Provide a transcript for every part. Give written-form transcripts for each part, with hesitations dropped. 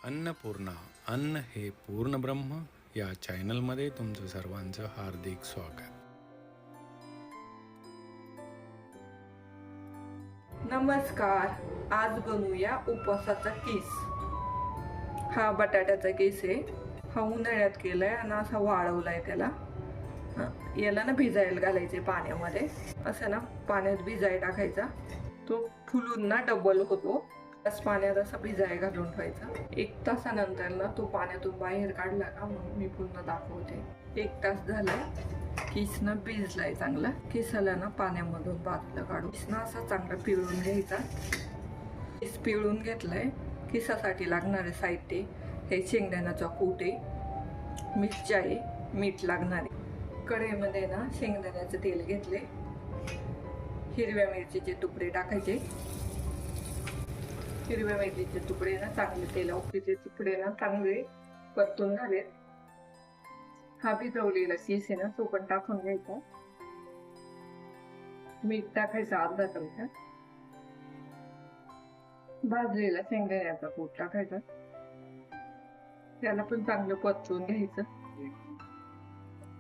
अन्नपूर्णा अन्न हे पूर्ण ब्रह्म या चॅनलमध्ये तुमचं सर्वांचं हार्दिक स्वागत. नमस्कार. आज बनवूया उपवासाचा किस. हा बटाट्याचा किस आहे. हा उन्हाळ्यात केलाय आणि असा वाळवलाय त्याला. याला ना भिजायला घालायचे पाण्यामध्ये. असं ना पाण्यात भिजायला टाकायचा. तो फुलून ना डबल होतो. त्याच पाण्यात असं भिजायला घालून ठेवायचा. 1 तासानंतर ना तो पाण्यातून बाहेर काढला का म्हणून मी पुन्हा दाखवते. 1 तास झालाय. किस ना भिजलाय चांगला. किसाला ना पाण्यामधून बाजूला काढू. किस ना असा चांगला पिळून घ्यायचा. किस पिळून घेतलाय. किसासाठी लागणारे साहित्य हे शेंगदाण्याचा कूट आहे, मिरच्या आहे, मीठ लागणार आहे. कढईमध्ये ना शेंगदाण्याचं तेल घेतले. हिरव्या मिरचीचे तुकडे टाकायचे. हिरव्या मिरचीचे तुकडे ना चांगले तेलाचे तुकडे ना चांगले परतून झालेत. हा भिजवलेला किस आहे ना तो पण टाकून घ्यायचा. मीठ टाकायचं अर्धा चमचा. भाजलेला शेंगदाण्याचा कूट टाकायचा. त्याला पण चांगलं परतून घ्यायचं.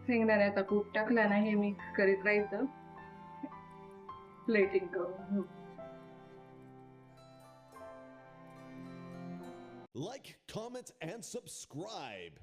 शेंगदाण्याचा कूट टाकला ना हे मिक्स करीत राहायचं. प्लेटिंग करून घेऊ. Like, comment, and subscribe.